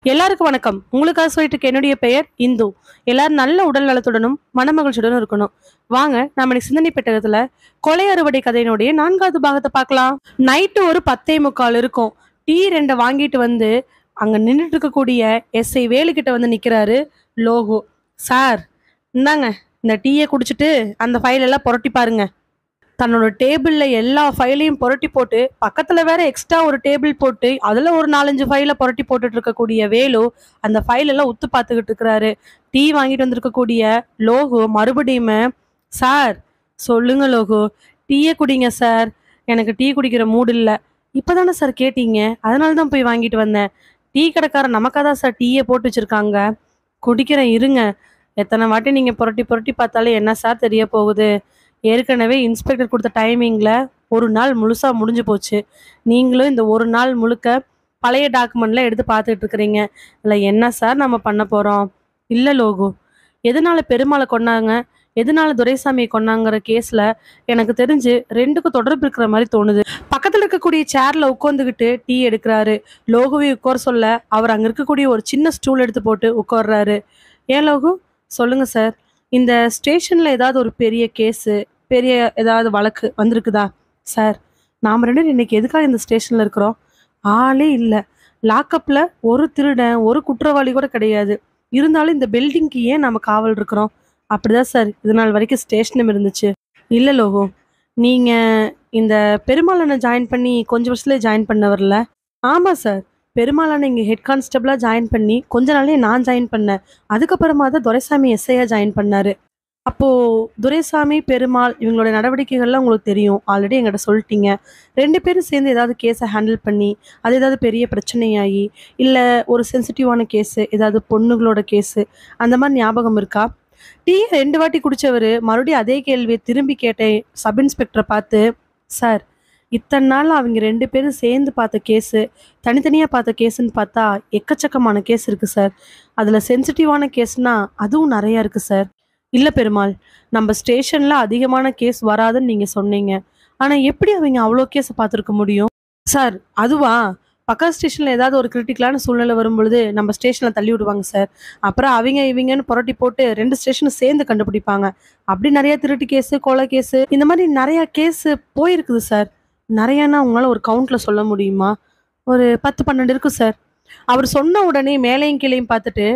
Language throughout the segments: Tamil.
எல்லாருக்கும் வணக்கம். உங்களுக்காக சொல்லிட்டு இருக்க என்னுடைய பெயர் இந்து. எல்லாரும் நல்ல உடல் நலத்துடனும் மனமகிழ்ச்சியுடனும் இருக்கணும். வாங்க நாம இன்னைக்கு சிந்தனை பெட்டகத்துல கொலை அறுவடை கதையினுடைய 4வது பாகத்தை பார்க்கலாம். நைட்டு ஒரு 10:45 இருக்கும். டீ 2 வாங்கிட்டு வந்து அங்க நின்றுட்டு இருக்கக்கூடிய எஸ்ஐ வேலு கிட்ட வந்து நிக்கிறாரு லோகு. சார், இந்தாங்க இந்த டீயை குடிச்சிட்டு அந்த ஃபைல் எல்லாம் புரட்டி பாருங்க. தன்னோட டேபிள்ல எல்லா ஃபைலையும் புரட்டி போட்டு பக்கத்துல வேற எக்ஸ்ட்ரா ஒரு டேபிள் போட்டு அதுல ஒரு 4-5 ஃபைல புரட்டி போட்டுட்டு இருக்கக்கூடிய வேலு அந்த ஃபைல் எல்லாம் உத்து பார்த்துக்கிட்டு இருக்கிறாரு. டீ வாங்கிட்டு வந்திருக்கக்கூடிய லோகு மறுபடியும், சார் சொல்லுங்க லோகு, டீயே குடிங்க சார், எனக்கு டீ குடிக்கிற மூடு இல்லை. இப்பதானே சார் கேட்டீங்க, அதனால தான் போய் வாங்கிட்டு வந்தேன். டீ கடைக்காரன் நமக்காக தான் சார் டீயே போட்டு வச்சிருக்காங்க, குடிக்கிறேன் இருங்க. எத்தனை வாட்டி நீங்க புரட்டி புரட்டி பார்த்தாலே என்ன சார் தெரிய போகுது? ஏற்கனவே இன்ஸ்பெக்டர் கொடுத்த டைமிங்கில் ஒரு நாள் முழுசாக முடிஞ்சு போச்சு. நீங்களும் இந்த ஒரு நாள் முழுக்க பழைய டாக்குமெண்ட்லாம் எடுத்து பார்த்துட்டு இருக்கிறீங்க. இல்லை என்ன சார் நம்ம பண்ண போகிறோம்? இல்லை லோகு, எதனால பெருமாளை கொன்னாங்க, எதனால துரைசாமியை கொன்னாங்கிற கேஸில் எனக்கு தெரிஞ்சு ரெண்டுக்கும் தொடர்பு இருக்கிற மாதிரி தோணுது. பக்கத்தில் இருக்கக்கூடிய சேரில் உட்காந்துக்கிட்டு டீ எடுக்கிறாரு. லோகுவை உட்கார சொல்ல அவர் அங்கே இருக்கக்கூடிய ஒரு சின்ன ஸ்டூல் எடுத்து போட்டு உட்கார்றாரு. ஏன் லோகு, சொல்லுங்க சார், இந்த ஸ்டேஷன்ல ஏதாவது ஒரு பெரிய கேஸு, பெரிய ஏதாவது வழக்கு வந்திருக்குதா? சார், நாம் 2 பேரும் இன்னைக்கு எதுக்காக இந்த ஸ்டேஷன்ல இருக்கிறோம்? ஆளே இல்லை. லாக்அப்ல ஒரு திருடன், ஒரு குற்றவாளி கூட கிடையாது. இருந்தாலும் இந்த பில்டிங்க்கு ஏன் நம்ம காவல் இருக்கிறோம்? அப்படிதான் சார் இது நாள் வரைக்கும் ஸ்டேஷனும் இருந்துச்சு. இல்லை லோகோ, நீங்க இந்த பெருமாளனை ஜாயின் பண்ணி கொஞ்சம் வருஷத்துல ஜாயின் பண்ண வரல? ஆமா சார், பெருமாளான இங்கே ஹெட் கான்ஸ்டபிளாக ஜாயின் பண்ணி கொஞ்ச நாளே நான் ஜாயின் பண்ணேன். அதுக்கப்புறமா தான் துரைசாமி எஸ்ஐயா ஜாயின் பண்ணாரு. அப்போது துரைசாமி, பெருமாள் இவங்களோட நடவடிக்கைகள்லாம் உங்களுக்கு தெரியும், ஆல்ரெடி என்கிட்ட சொல்லிட்டீங்க. 2 பேரும் சேர்ந்து ஏதாவது கேஸை ஹேண்டில் பண்ணி அது ஏதாவது பெரிய பிரச்சனையாகி, இல்லை ஒரு சென்சிட்டிவான கேஸு, ஏதாவது பொண்ணுங்களோட கேஸு, அந்த மாதிரி ஞாபகம் இருக்கா? டீ 2 வாட்டி குடித்தவர் மறுபடியும் அதே கேள்வியை திரும்பி கேட்டேன் சப் இன்ஸ்பெக்டரை பார்த்து. சார், இத்தனை நாள் அவங்க 2 பேரும் சேர்ந்து பார்த்த கேஸு, தனித்தனியாக பார்த்த கேஸுன்னு பார்த்தா எக்கச்சக்கமான கேஸ் இருக்குது சார். அதில் சென்சிட்டிவான கேஸ்னால் அதுவும் நிறையா இருக்குது சார். இல்லை பெருமாள், நம்ம ஸ்டேஷனில் அதிகமான கேஸ் வராதுன்னு நீங்கள் சொன்னீங்க. ஆனால் எப்படி அவங்க அவ்வளோ கேஸை பார்த்துருக்க முடியும்? சார், அதுவா, பக்கத்து ஸ்டேஷனில் ஏதாவது ஒரு கிரிட்டிக்கலான சூழ்நிலை வரும்பொழுது நம்ம ஸ்டேஷனில் தள்ளி விடுவாங்க சார். அப்புறம் அவங்க இவங்கன்னு புரட்டி போட்டு 2 ஸ்டேஷனும் சேர்ந்து கண்டுபிடிப்பாங்க. அப்படி நிறையா திருட்டு கேஸு, கொலை கேஸு, இந்த மாதிரி நிறையா கேஸு போயிருக்குது சார். நிறையானா உங்களால் ஒரு கவுண்டில் சொல்ல முடியுமா? ஒரு 10-12 இருக்கும் சார். அவர் சொன்ன உடனே மேலையும் கீழையும் பார்த்துட்டு,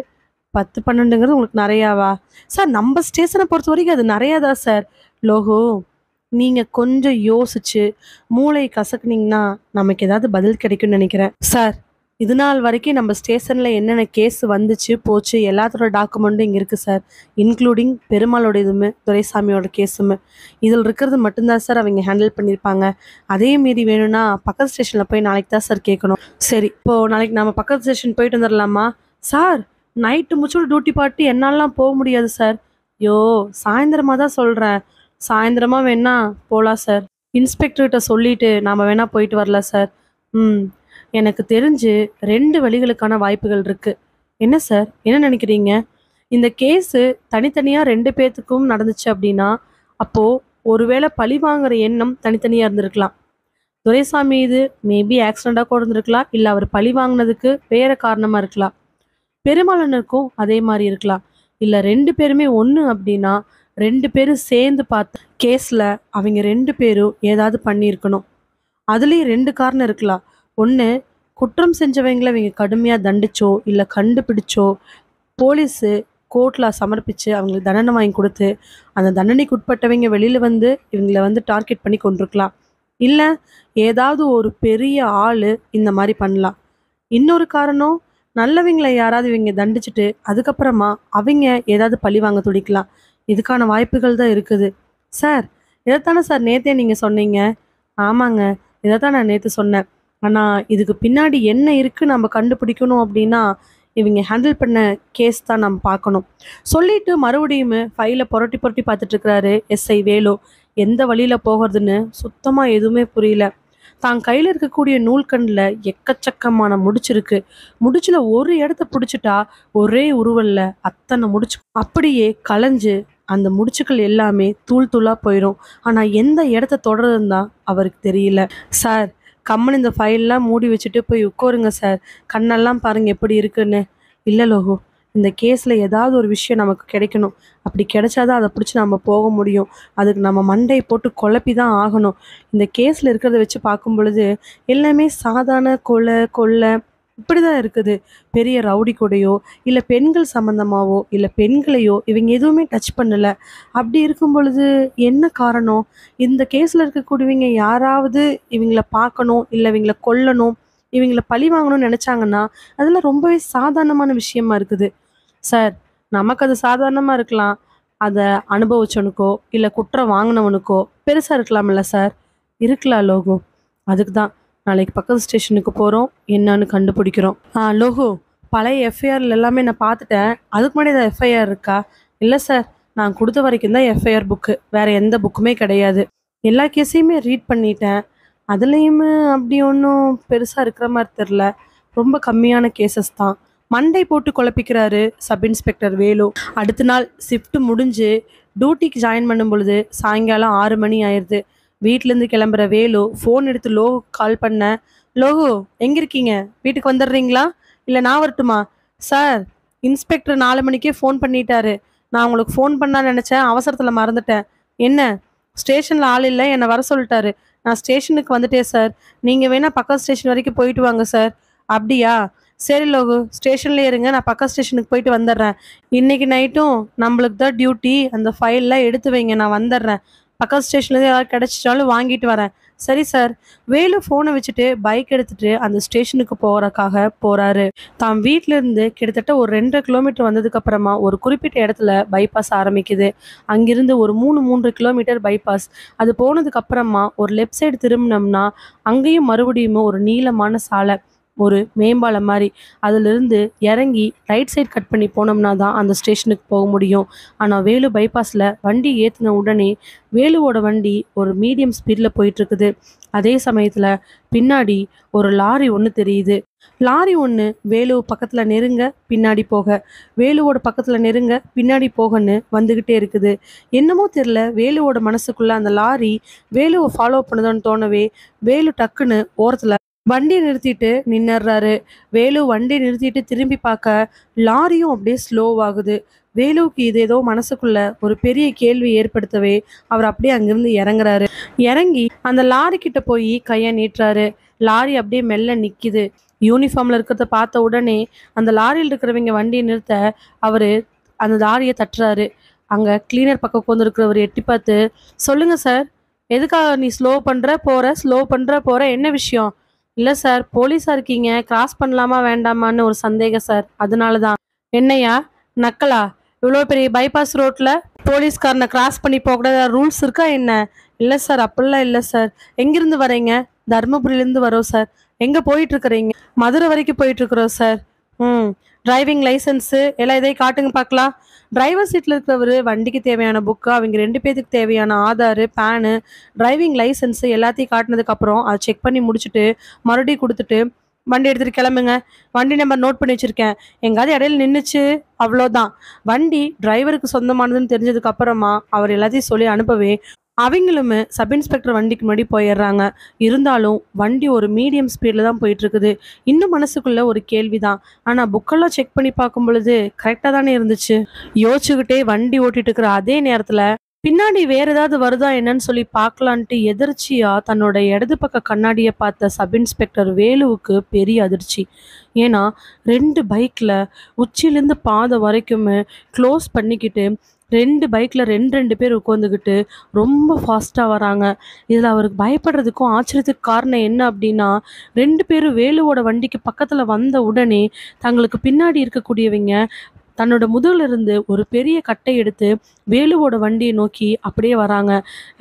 10-12ங்கிறது உங்களுக்கு நிறையாவா? சார், நம்ம ஸ்டேஷனை பொறுத்த வரைக்கும் அது நிறையாதான் சார். லோகோ, நீங்கள் கொஞ்சம் யோசிச்சு மூளை கசக்குனீங்கன்னா நமக்கு ஏதாவது பதில் கிடைக்கும்னு நினைக்கிறேன். சார், இது நாள் வரைக்கும் நம்ம ஸ்டேஷனில் என்னென்ன கேஸ் வந்துச்சு போச்சு எல்லாத்தோட டாக்குமெண்ட்டும் இங்கே இருக்குது சார். இன்க்ளூடிங் பெருமாளோட இதுவுமே துரைசாமியோட கேஸுமே இதில் இருக்கிறது மட்டும்தான் சார் அவங்க ஹேண்டில் பண்ணியிருப்பாங்க. அதே மீறி வேணும்னா பக்கத்து ஸ்டேஷனில் போய் நாளைக்கு தான் சார் கேட்கணும். சரி, இப்போது நாளைக்கு நம்ம பக்கத்து ஸ்டேஷன் போயிட்டு வந்துடலாமா? சார், நைட்டு முச்சோட டியூட்டி பார்த்து என்னாலலாம் போக முடியாது சார். ஐயோ, சாயந்தரமாக தான் சொல்கிறேன். சாயந்தரமாக வேணா போகலாம் சார். இன்ஸ்பெக்டர்கிட்ட சொல்லிட்டு நாம் வேணா போயிட்டு வரலாம் சார். எனக்கு தெரிஞ்சு 2 வழிகளுக்கான வாய்ப்புகள் இருக்குது. என்ன சார், என்ன நினைக்கிறீங்க? இந்த கேஸு தனித்தனியாக 2 பேர்த்துக்கும் நடந்துச்சு அப்படின்னா அப்போது ஒருவேளை பழி வாங்குற எண்ணம் தனித்தனியாக இருந்திருக்கலாம். துரைசாமி இது மேபி ஆக்சிடெண்ட்டாக கூட இருந்திருக்கலாம், இல்லை அவர் பழி வாங்கினதுக்கு வேறு காரணமாக இருக்கலாம். பெருமாளனுக்கும் அதே மாதிரி இருக்கலாம். இல்லை 2 பேருமே ஒன்று அப்படின்னா 2 பேரும் சேர்ந்து பார்த்த கேஸில் அவங்க 2 பேரும் ஏதாவது பண்ணியிருக்கணும். அதுலேயும் 2 காரணம் இருக்கலாம். ஒன்று, குற்றம் செஞ்சவங்களை இவங்க கடுமையாக தண்டிச்சோ, இல்லை கண்டுபிடிச்சோ போலீஸு கோர்ட்டில் சமர்ப்பித்து அவங்களுக்கு தண்டனை வாங்கி கொடுத்து அந்த தண்டனைக்கு உட்பட்டவங்க வெளியில் வந்து இவங்களை வந்து டார்கெட் பண்ணி கொண்டிருக்கலாம். இல்லை ஏதாவது ஒரு பெரிய ஆள் இந்த மாதிரி பண்ணலாம். இன்னொரு காரணம், நல்லவங்களை யாராவது இவங்க தண்டிச்சுட்டு அதுக்கப்புறமா அவங்க ஏதாவது பழி வாங்க துடிக்கலாம். இதுக்கான வாய்ப்புகள் தான் இருக்குது. சார், இதைத்தானே சார் நேற்றே நீங்கள் சொன்னீங்க? ஆமாங்க, இதைத்தான் நான் நேற்று சொன்னேன். ஆனால் இதுக்கு பின்னாடி என்ன இருக்குது நம்ம கண்டுபிடிக்கணும் அப்படின்னா இவங்க ஹேண்டில் பண்ண கேஸ் தான் நம்ம பார்க்கணும். சொல்லிட்டு மறுபடியும் ஃபைலை புரட்டி புரட்டி பார்த்துட்ருக்கிறாரு எஸ்ஐ வேலு. எந்த வழியில் போகிறதுன்னு சுத்தமாக எதுவுமே புரியல. தான் கையில் இருக்கக்கூடிய நூல்கண்டில் எக்கச்சக்கமான முடிச்சிருக்கு. முடிச்சில் ஒரு இடத்த பிடிச்சிட்டா ஒரே உருவல்ல அத்தனை முடிச்சு அப்படியே களைஞ்சு அந்த முடிச்சுக்கள் எல்லாமே தூள் தூளாக போயிடும். ஆனால் எந்த இடத்த தொடருதுன்னு தான் அவருக்கு தெரியல. சார், கம்முன்னு இந்த ஃபைல்லாம் மூடி வச்சுட்டு போய் உட்காருங்க சார். கண்ணெல்லாம் பாருங்க எப்படி இருக்குன்னு. இல்லை லோகு, இந்த கேஸில் ஏதாவது ஒரு விஷயம் நமக்கு கிடைக்கணும். அப்படி கிடைச்சாதான் அதை பிடிச்சி நம்ம போக முடியும். அதுக்கு நம்ம மண்டையை போட்டு குழப்பி தான் ஆகணும். இந்த கேஸில் இருக்கிறத வச்சு பார்க்கும் பொழுது எல்லாமே சாதாரண கொலை கொள்ளை இப்படி தான் இருக்குது. பெரிய ரவுடி கூடயோ இல்லை பெண்கள் சம்மந்தமாவோ இல்லை பெண்களையோ இவங்க எதுவுமே டச் பண்ணலை. அப்படி இருக்கும் பொழுது என்ன காரணம்? இந்த கேஸில் இருக்கக்கூடியவங்க யாராவது இவங்கள பார்க்கணும், இல்லை இவங்கள கொல்லணும், இவங்கள பழி வாங்கணும்னு நினச்சாங்கன்னா அதெல்லாம் ரொம்பவே சாதாரணமான விஷயமா இருக்குது. சார், நமக்கு அது சாதாரணமாக இருக்கலாம். அதை அனுபவிச்சவனுக்கோ இல்லை குற்றம் வாங்கினவனுக்கோ பெருசாக இருக்கலாம்ல சார். இருக்கலாம் லோகோ. அதுக்கு தான் நாளைக்கு பக்கத்து ஸ்டேஷனுக்கு போகிறோம், என்னன்னு கண்டுபிடிக்கிறோம். லோகோ, பழைய எஃப்ஐஆர்ல எல்லாமே நான் பார்த்துட்டேன். அதுக்கு முன்னாடி ஏதாவது எஃப்ஐஆர் இருக்கா? இல்லை சார், நான் கொடுத்த வரைக்கும் தான் எஃப்ஐஆர் புக்கு, வேற எந்த புக்குமே கிடையாது. எல்லா கேஸையுமே ரீட் பண்ணிட்டேன். அதுலேயுமே அப்படி ஒன்றும் பெருசாக இருக்கிற மாதிரி தெரில. ரொம்ப கம்மியான கேசஸ் தான். மண்டை போட்டு குழப்பிக்கிறாரு சப் இன்ஸ்பெக்டர் வேலு. அடுத்த நாள் ஷிஃப்ட் முடிஞ்சு டியூட்டிக்கு ஜாயின் பண்ணும் பொழுது சாயங்காலம் 6 மணி ஆயிடுது. வீட்டிலேருந்து கிளம்புற வேலு ஃபோன் எடுத்து லோகுக்கு கால் பண்ண, லோகு எங்கே இருக்கீங்க? வீட்டுக்கு வந்துடுறீங்களா? இல்லை நான் வரட்டுமா? சார், இன்ஸ்பெக்டர் 4 மணிக்கே ஃபோன் பண்ணிட்டாரு. நான் உங்களுக்கு ஃபோன் பண்ணான்னு நினச்சேன், அவசரத்தில் மறந்துட்டேன். என்ன, ஸ்டேஷனில் ஆள் இல்லை, என்னை வர சொல்லிட்டாரு. நான் ஸ்டேஷனுக்கு வந்துட்டேன் சார். நீங்கள் வேணால் பக்கத்து ஸ்டேஷன் வரைக்கும் போயிட்டு வாங்க சார். அப்படியா? சரி லோகு, ஸ்டேஷன்லேயே இருங்க, நான் பக்கத்து ஸ்டேஷனுக்கு போயிட்டு வந்துடுறேன். இன்னைக்கு நைட்டும் நம்மளுக்கு தான் டியூட்டி. அந்த ஃபைல்லாம் எடுத்து வைங்க, நான் வந்துடுறேன். பக்கத்து ஸ்டேஷன்லேருந்து ஏதாவது கிடச்சிட்டாலும் வாங்கிட்டு வரேன். சரி சார். வேலு ஃபோனை வச்சுட்டு பைக் எடுத்துட்டு அந்த ஸ்டேஷனுக்கு போகிறக்காக போகிறாரு. தான் வீட்டிலேருந்து கிட்டத்தட்ட ஒரு 2.5 கிலோமீட்டர் வந்ததுக்கப்புறமா ஒரு குறிப்பிட்ட இடத்துல பைபாஸ் ஆரம்பிக்குது. அங்கிருந்து ஒரு 3 கிலோமீட்டர் பைபாஸ். அது போனதுக்கப்புறமா ஒரு லெஃப்ட் சைடு திரும்பினோம்னா அங்கேயும் மறுபடியும் ஒரு நீளமான சாலை, ஒரு மேம்பாலம் மாதிரி. அதிலிருந்து இறங்கி ரைட் சைட் கட் பண்ணி போனோம்னா தான் அந்த ஸ்டேஷனுக்கு போக முடியும். ஆனால் வேலு பைபாஸில் வண்டி ஏற்றின உடனே வேலுவோட வண்டி ஒரு மீடியம் ஸ்பீடில் போயிட்டுருக்குது. அதே சமயத்தில் பின்னாடி ஒரு லாரி ஒன்று தெரியுது. லாரி ஒன்று வேலு பக்கத்தில் நெருங்க பின்னாடி போக, வேலுவோட பக்கத்தில் நெருங்க பின்னாடி போகன்னு வந்துக்கிட்டே இருக்குது. என்னமோ தெரில, வேலுவோட மனசுக்குள்ளே அந்த லாரி வேலுவை ஃபாலோ பண்ணுதுன்னு தோணவே வேலு டக்குன்னு ஓரத்தில் வண்டியை நிறுத்திட்டு நின்னுறாரு. வேலு வண்டியை நிறுத்திட்டு திரும்பி பார்க்க லாரியும் அப்படியே ஸ்லோவாகுது. வேலுவுக்கு இது ஏதோ மனசுக்குள்ள ஒரு பெரிய கேள்வி ஏற்படுத்தவே அவர் அப்படியே அங்கிருந்து இறங்குறாரு. இறங்கி அந்த லாரி கிட்ட போய் கையை நீட்டுறாரு. லாரி அப்படியே மெல்ல நிக்குது. யூனிஃபார்ம்ல இருக்கிறத பார்த்த உடனே அந்த லாரியில் இருக்கிறவங்க வண்டியை நிறுத்த அவரு அந்த லாரியை தட்டுறாரு. அங்க கிளீனர் பக்கம் உட்காந்து இருக்கிறவர் எட்டி பார்த்து, சொல்லுங்க சார், எதுக்காக நீ ஸ்லோ பண்ற போற, என்ன விஷயம்? இல்லை சார், போலீஸாக இருக்கீங்க, கிராஸ் பண்ணலாமா வேண்டாமான்னு ஒரு சந்தேகம் சார், அதனால தான். என்னையா நக்கலா? இவ்வளோ பெரிய பைபாஸ் ரோட்டில் போலீஸ்காரனை கிராஸ் பண்ணி போகக்கூடாத ரூல்ஸ் இருக்கா என்ன? இல்லை சார், அப்படிலாம் இல்லை சார். எங்கேருந்து வரீங்க? தருமபுரியிலேருந்து வரோம் சார். எங்கே போயிட்டுருக்குறீங்க? மதுரை வரைக்கும் போயிட்டுருக்குறோம் சார். டிரைவிங் லைசன்ஸு எல்லாம் இதை காட்டுங்க பார்க்கலாம். டிரைவர் சீட்டில் இருக்கிறவர் வண்டிக்கு தேவையான புக்கு, அவங்க 2 பேருக்கு தேவையான ஆதாரு, பேனு, டிரைவிங் லைசன்ஸு எல்லாத்தையும் காட்டினதுக்கப்புறம் அதை செக் பண்ணி முடிச்சுட்டு மறுபடியும் கொடுத்துட்டு, வண்டி எடுத்துகிட்டு கிளம்புங்க, வண்டி நம்பர் நோட் பண்ணி வச்சுருக்கேன், எங்காவது இடையில நின்றுச்சு அவ்வளோதான். வண்டி டிரைவருக்கு சொந்தமானதுன்னு தெரிஞ்சதுக்கப்புறமா அவர் எல்லாத்தையும் சொல்லி அனுப்பவே அவங்களுமே சப் இன்ஸ்பெக்டர் வண்டிக்கு முன்னாடி போயிடுறாங்க. இருந்தாலும் வண்டி ஒரு மீடியம் ஸ்பீடில் தான் போயிட்டுருக்குது. இன்னும் மனசுக்குள்ள ஒரு கேள்வி தான். ஆனால் புக்கெல்லாம் செக் பண்ணி பார்க்கும் பொழுது கரெக்டாக தானே இருந்துச்சு. யோசிச்சுக்கிட்டே வண்டி ஓட்டிட்டு இருக்கிற அதே நேரத்தில் பின்னாடி வேற ஏதாவது வருதா என்னன்னு சொல்லி பார்க்கலான்ட்டு எதிர்ச்சியா தன்னோட இடது பக்க கண்ணாடியை பார்த்த சப் இன்ஸ்பெக்டர் வேலுவுக்கு பெரிய அதிர்ச்சி. ஏன்னா 2 பைக்கில் உச்சிலேருந்து பாதை வரைக்குமே க்ளோஸ் பண்ணிக்கிட்டு 2 பைக்கில் 2 பேர் உட்காந்துக்கிட்டு ரொம்ப ஃபாஸ்ட்டாக வராங்க. இதில் அவருக்கு பயப்படுறதுக்கும் ஆச்சரியத்துக்கு காரணம் என்ன அப்படின்னா, 2 பேரும் வேலுவோட வண்டிக்கு பக்கத்தில் வந்த உடனே தங்களுக்கு பின்னாடி இருக்கக்கூடியவங்க தன்னோட முதுகிலிருந்து ஒரு பெரிய கட்டை எடுத்து வேலுவோட வண்டியை நோக்கி அப்படியே வராங்க.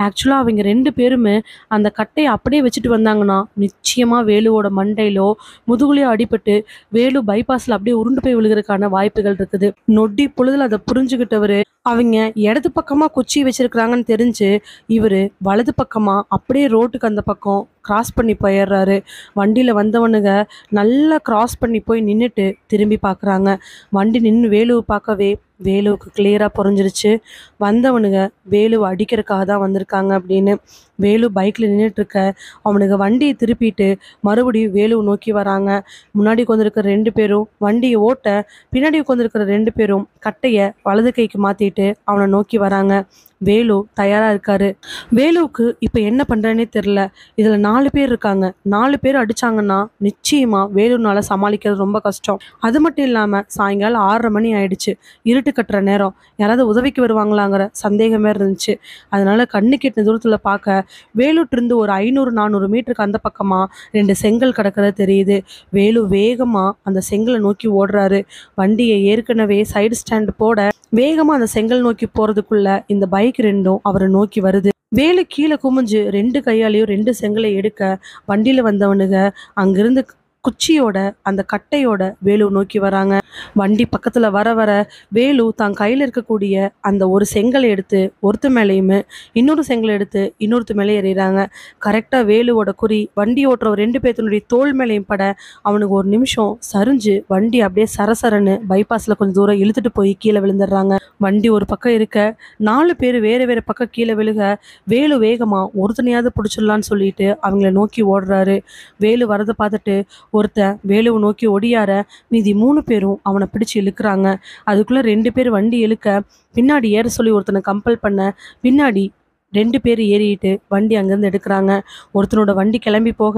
ஆக்சுவலாக அவங்க 2 பேருமே அந்த கட்டையை அப்படியே வச்சுட்டு வந்தாங்கன்னா நிச்சயமாக வேலுவோட மண்டையிலோ முதுகுலையோ அடிபட்டு வேலு பைபாஸில் அப்படியே உருண்டு போய் விழுகிறதுக்கான வாய்ப்புகள் இருக்குது. நொடி பொழுதுல அதை புரிஞ்சுக்கிட்டவர் அவங்க இடது பக்கமாக குச்சி வச்சிருக்கிறாங்கன்னு தெரிஞ்சு இவர் வலது பக்கமாக அப்படியே ரோட்டுக்கு அந்த பக்கம் கிராஸ் பண்ணி போயிடுறாரு. வண்டியில் வந்தவனுங்க நல்லா கிராஸ் பண்ணி போய் நின்றுட்டு திரும்பி பார்க்குறாங்க. வண்டி நின்று வேலுவை பார்க்கவே வேலுவுக்கு கிளியரா புரிஞ்சிருச்சு. வந்தவனுங்க வேலுவை அடிக்கிறதுக்காக தான் வந்திருக்காங்க அப்படின்னு. வேலு பைக்ல நின்றுட்டு இருக்க அவனுங்க வண்டியை திருப்பிட்டு மறுபடியும் வேலுவை நோக்கி வராங்க. முன்னாடி உட்காந்துருக்கிற 2 பேரும் வண்டியை ஓட்ட, பின்னாடி உட்காந்துருக்கிற 2 பேரும் கட்டைய வலது கைக்கு மாத்திட்டு அவனை நோக்கி வராங்க. வேலு தயாரா இருக்காரு. வேலுவுக்கு இப்ப என்ன பண்றேன்னே தெரியல. இதுல 4 பேர் இருக்காங்க. 4 பேர் அடிச்சாங்கன்னா நிச்சயமா வேலுனால சமாளிக்கிறது ரொம்ப கஷ்டம். அது மட்டும் இல்லாம சாயங்காலம் 6:30 மணி ஆயிடுச்சு. இருட்டு கட்டுற நேரம். யாராவது உதவிக்கு வருவாங்களாங்கிற சந்தேகமே இருந்துச்சு. அதனால கண்ணு கெட்டின தூரத்துல பார்க்க வேலுட்டு இருந்து ஒரு 500-400 மீட்டருக்கு அந்த பக்கமா 2 செங்கல் கிடக்கிறது தெரியுது. வேலு வேகமா அந்த செங்கலை நோக்கி ஓடுறாரு. வண்டியை ஏற்கனவே சைடு ஸ்டாண்ட் போட வேகமா அந்த செங்கல் நோக்கி போறதுக்குள்ள இந்த பைக் 2ம் அவரை நோக்கி வருது. வேலு கீழே குமிஞ்சு 2 கையாலையும் 2 செங்கலை எடுக்க வண்டியில வந்தவனுங்க அங்கிருந்து குச்சியோட அந்த கட்டையோட வேலு நோக்கி வராங்க. வண்டி பக்கத்துல வர வர வேலு தான் கையில இருக்கக்கூடிய அந்த ஒரு செங்கலை எடுத்து ஒருத்த மேலேயும் இன்னொரு செங்கலை எடுத்து இன்னொருத்த மேலே எறிகிறாங்க. கரெக்டா வேலுவோட குறி வண்டி ஓட்டுற 2 பேர்த்தினுடைய தோல் மேலேயும் பட அவனுக்கு ஒரு நிமிஷம் சரிஞ்சு வண்டி அப்படியே சரசரன்னு பைபாஸ்ல கொஞ்சம் தூரம் இழுத்துட்டு போய் கீழே விழுந்துடுறாங்க. வண்டி ஒரு பக்கம் இருக்க 4 பேர் வேற வேற பக்கம் கீழே விழுக வேலு வேகமா ஒருத்தனையாவது பிடிச்சிடலான்னு சொல்லிட்டு அவங்கள நோக்கி ஓடுறாரு. வேலு வரதை பார்த்துட்டு ஒருத்தன் வேலுவை நோக்கி ஒடியார மீதி 3 பேரும் அவனை பிடிச்சு இழுக்கிறாங்க. அதுக்குள்ள 2 பேர் வண்டி இழுக்க பின்னாடி ஏற சொல்லி ஒருத்தனை கம்பல் பண்ண பின்னாடி 2 பேர் ஏறிட்டு வண்டி அங்கேருந்து எடுக்கிறாங்க. ஒருத்தனோட வண்டி கிளம்பி போக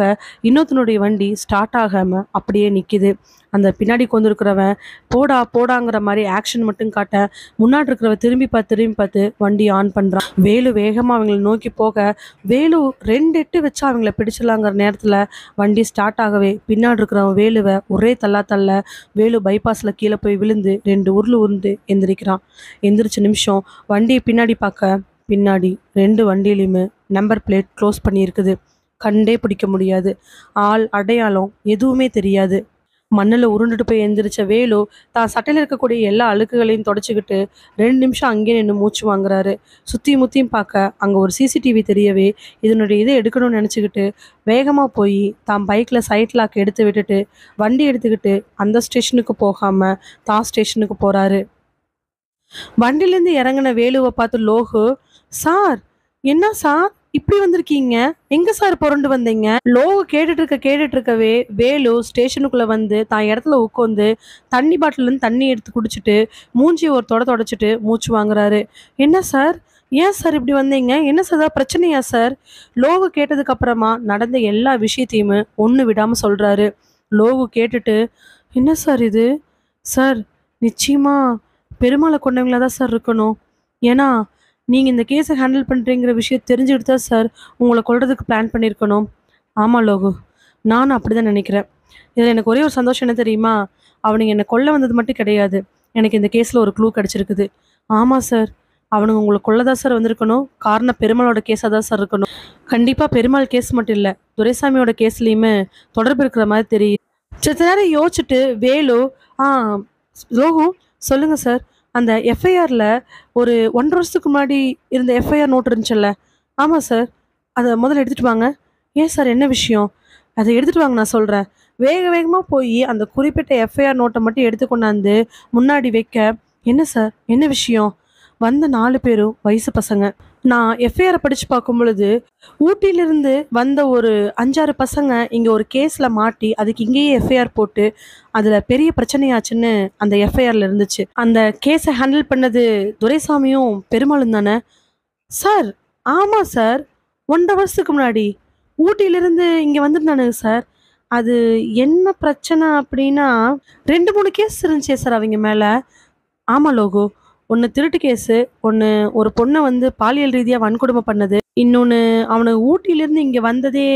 இன்னொருத்தனுடைய வண்டி ஸ்டார்ட் ஆகாம அப்படியே நிற்கிது. அந்த பின்னாடி கொண்டிருக்கிறவன் போடா போடாங்கிற மாதிரி ஆக்ஷன் மட்டும் காட்ட முன்னாடி இருக்கிறவன் திரும்பி பார்த்து வண்டி ஆன் பண்ணுறான். வேலு வேகமாக அவங்களை நோக்கி போக வேலு 2 எட்டு வச்சு அவங்கள பிடிச்சிடலாங்கிற நேரத்தில் வண்டி ஸ்டார்ட் ஆகவே பின்னாடி இருக்கிறவன் வேலுவை ஒரே தள்ள வேலு பைபாஸில் கீழே போய் விழுந்து 2 உருண்டு எந்திரிக்கிறான். எந்திரிச்ச நிமிஷம் வண்டியை பின்னாடி பார்க்க பின்னாடி 2 வண்டியிலையுமே நம்பர் பிளேட் க்ளோஸ் பண்ணியிருக்குது. கண்டே பிடிக்க முடியாது. ஆள் அடையாளம் எதுவுமே தெரியாது. மண்ணில் உருண்டுட்டு போய் எந்திரிச்ச வேலு தான் சட்டையில் இருக்கக்கூடிய எல்லா அழுக்குகளையும் தொடச்சிக்கிட்டு 2 நிமிஷம் அங்கேயே நின்று மூச்சு வாங்குறாரு. சுற்றியும் முற்றியும் பார்க்க அங்கே ஒரு சிசிடிவி தெரியவே இதனுடைய இதை எடுக்கணும்னு நினச்சிக்கிட்டு வேகமாக போய் தான் பைக்கில் சைட் லாக் எடுத்து விட்டுட்டு வண்டி எடுத்துக்கிட்டு அந்த ஸ்டேஷனுக்கு போகாமல் தான் ஸ்டேஷனுக்கு போகிறாரு. வண்டிலேருந்து இறங்கின வேலுவை பார்த்து லோகு, சார் என்ன சார் இப்படி வந்திருக்கீங்க, எங்க சார் புரண்டு வந்தீங்க? லோகு கேட்டுட்டு இருக்கவே வேலு ஸ்டேஷனுக்குள்ள வந்து தான் இடத்துல உட்காந்து தண்ணி பாட்டில இருந்து தண்ணி எடுத்து குடிச்சிட்டு மூஞ்சி ஒரு தொடச்சிட்டு மூச்சு வாங்குறாரு. என்ன சார், ஏன் சார் இப்படி வந்தீங்க, என்ன சார் ஏதாவது பிரச்சனையா சார்? லோகு கேட்டதுக்கு அப்புறமா நடந்த எல்லா விஷயத்தையுமே ஒன்று விடாம சொல்றாரு. லோகு கேட்டுட்டு, என்ன சார் இது? சார் நிச்சயமா பெருமாளை கொண்டவங்களா தான் சார் இருக்கணும். ஏன்னா நீங்கள் இந்த கேஸை ஹேண்டில் பண்ணுறீங்கிற விஷயம் தெரிஞ்சுக்கிட்டு தான் சார் உங்களை கொல்றதுக்கு பிளான் பண்ணியிருக்கணும். ஆமாம் லோகு, நானும் அப்படி தான் நினைக்கிறேன். இதில் எனக்கு ஒரே ஒரு சந்தோஷம் என்ன தெரியுமா, அவனுங்க என்னை கொல்ல வந்தது மட்டும் கிடையாது, எனக்கு இந்த கேஸில் ஒரு க்ளூ கிடச்சிருக்குது. ஆமாம் சார், அவனுங்க உங்களை கொல்ல தான் சார் வந்திருக்கணும். காரணம் பெருமாளோட கேஸாக தான் சார் இருக்கணும். கண்டிப்பாக பெருமாள் கேஸ் மட்டும் இல்லை, துரைசாமியோட கேஸ்லேயுமே தொடர்பு இருக்கிற மாதிரி தெரியுது. சித்த நேரம் யோசிச்சுட்டு வேலு, ஆ லோகு சொல்லுங்கள் சார், அந்த எஃப்ஐஆரில் ஒரு 1.5 வருஷத்துக்கு முன்னாடி இருந்த எஃப்ஐஆர் நோட் இருந்துச்சுல்ல? ஆமாம் சார், அதை முதல்ல எடுத்துகிட்டு வாங்க. ஏன் சார், என்ன விஷயம்? அதை எடுத்துகிட்டு வாங்க, நான் சொல்கிறேன். வேகமாக போய் அந்த குறிப்பிட்ட எஃப்ஐஆர் நோட்டை மட்டும் எடுத்து கொண்டாந்து முன்னாடி வைக்க, என்ன சார், என்ன விஷயம்? வந்த 4 பேரும் வயசு பசங்க. நான் எஃப்ஐஆரை படித்து பார்க்கும் பொழுது ஊட்டியிலிருந்து வந்த ஒரு 5-6 பசங்க இங்கே ஒரு கேஸில் மாட்டி அதுக்கு இங்கேயே எஃப்ஐஆர் போட்டு அதில் பெரிய பிரச்சனையாச்சுன்னு அந்த எஃப்ஐஆரில் இருந்துச்சு. அந்த கேஸை ஹேண்டில் பண்ணது துரைசாமியும் பெருமாளும் தானே சார்? ஆமாம் சார், 1.5 வருஷத்துக்கு முன்னாடி ஊட்டியிலிருந்து இங்கே வந்துருந்தானுங்க சார். அது என்ன பிரச்சனை அப்படின்னா 2-3 கேஸ் இருந்துச்சே சார் அவங்க மேலே. ஆமாம் லோகு, ஒன்று திருட்டு கேஸு, ஒன்று ஒரு பொண்ணை வந்து பாலியல் ரீதியாக வன்கொடுமை பண்ணது, இன்னொன்று அவனுக்கு ஊட்டியிலேருந்து இங்கே வந்ததே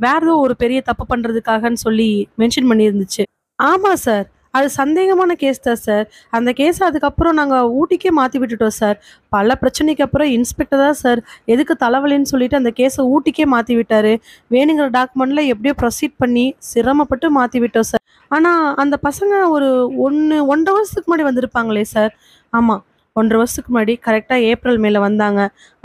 வேற ஏதோ ஒரு பெரிய தப்பு பண்ணுறதுக்காகன்னு சொல்லி மென்ஷன் பண்ணியிருந்துச்சு. ஆமாம் சார், அது சந்தேகமான கேஸ் தான் சார். அந்த கேஸை அதுக்கப்புறம் நாங்கள் ஊட்டிக்கே மாற்றி விட்டுட்டோம் சார். பல பிரச்சனைக்கு அப்புறம் இன்ஸ்பெக்டர் தான் சார் எதுக்கு தலைவலின்னு சொல்லிட்டு அந்த கேஸை ஊட்டிக்கே மாற்றி விட்டார். வேணுங்கிற டாக்குமெண்ட்டில் எப்படியோ ப்ரொசீட் பண்ணி சிரமப்பட்டு மாற்றி விட்டோம் சார். ஆனால் அந்த பசங்க ஒரு 1.5 வருஷத்துக்கு முன்னாடி வந்திருப்பாங்களே சார்? ஆமாம், 1.5 வருஷத்துக்கு முன்னாடி கரெக்டாக ஏப்ரல் மேலே வந்தாங்க.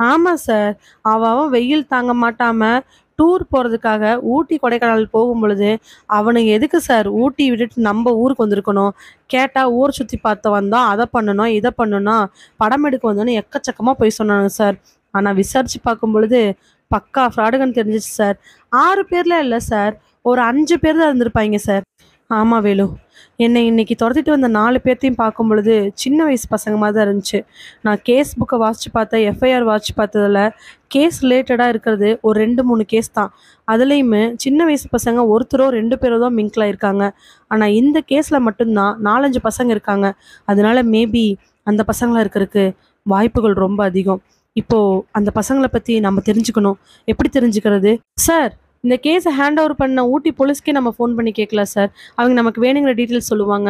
ஆமாம் சார், அவன் வெயில் தாங்க மாட்டாமல் டூர் போறதுக்காக ஊட்டி, கொடைக்கானல் போகும்பொழுது, "அவனுங்க எதுக்கு சார் ஊட்டி விட்டுட்டு நம்ப ஊருக்கு வந்திருக்கணும்? கேட்டா ஊர் சுத்தி பார்த்து வந்தோம், அத பண்ணுனோம், இத பண்ணுனோம், படம் எடுக்க வந்தோம்ன்னு" எக்கச்சக்கமா பொய் சொன்னானுங்க சார். ஆனா விசாரிச்சு பார்க்கும்பொழுது, பக்கா ஃப்ராடுங்கன்னு தெரிஞ்சுச்சு சார். 6 பேர்லாம் இல்ல சார். ஒரு 5 பேர் தான் இருந்திருப்பாய்ங்க சார். ஆமா வேலு. என்னை இன்னைக்கு தொரத்திட்டு வந்த 4 பேத்தையும் பார்க்கும்பொழுது, சின்ன வயசு பசங்க மாரி தான் இருந்துச்சு. நான் கேஸ் புக்க வாசிச்சு பார்த்தேன், எஃப்ஐஆர் வாசிச்சு பார்த்ததுல, கேஸ் ரிலேட்டடா இருக்கிறது ஒரு 2, 3 கேஸ் தான். அதுலயுமே சின்ன வயசு பசங்க ஒருத்தரோ, 2 பேரோ தான் மிங்கிள் ஆயிருக்காங்க. ஆனா இந்த கேஸ்ல மட்டும் தான் 4, 5 பசங்க இருக்காங்க. அதனால மேபி அந்த பசங்களா இருக்கறக்கு வாய்ப்புகள் ரொம்ப அதிகம். இப்போ அந்த பசங்கள பத்தி நம்ம தெரிஞ்சுக்கணும். எப்படி தெரிஞ்சுக்கிறது? சார், இந்த கேஸ ஹேண்ட் ஓவர் பண்ண ஊட்டி போலீஸ்க்கே நம்ம ஃபோன் பண்ணி கேட்கலாம் சார். அவங்க நமக்கு வேணுங்கிற டீட்டெயில்ஸ் சொல்லுவாங்க.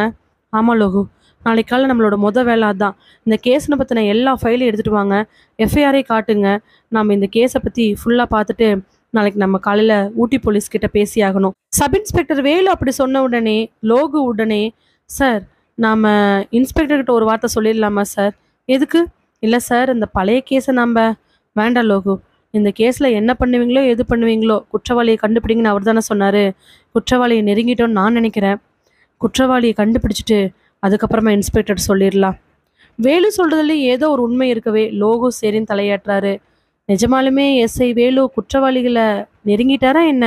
ஆமா லோகு. நாளைக்கு காலைல நம்மளோட வேலை அதான். இந்த கேஸ்ன பத்தின எல்லா ஃபைலையும் எடுத்துட்டு வாங்க. எஃப்ஐஆரே காட்டுங்க. நாம இந்த கேஸ பத்தி ஃபுல்லா பார்த்துட்டு, நாளைக்கு நம்ம காலையில ஊட்டி போலீஸ் கிட்ட பேசியாகணும். சப் இன்ஸ்பெக்டர் வேலு அப்படி சொன்ன உடனே, லோகு உடனே, சார் நாம இன்ஸ்பெக்டர் கிட்ட ஒரு வார்த்தை சொல்லிடலாமா சார்? எதுக்கு? இல்ல சார், இந்த பழைய கேஸ வேண்டாம் லோகு. இந்த கேஸ்ல என்ன பண்ணுவீங்களோ, எது பண்ணுவீங்களோ, குற்றவாளிய கண்டுபிடிங்கன்னு அவர் தானே சொன்னாரு. குற்றவாளிய நெருங்கிட்டோம்னு நான் நினைக்கிறேன். குற்றவாளிய கண்டுபிடிச்சுட்டு, அதுக்கப்புறமா இன்ஸ்பெக்டர் சொல்லிரலாம். வேலு சொல்றதுலயும் ஏதோ ஒரு உண்மை இருக்கவே, லோகு சரின்னு தலையாட்டுறாரு. நிஜமாலுமே எஸ்ஐ வேலு குற்றவாளிகள நெருங்கிட்டாரா என்ன?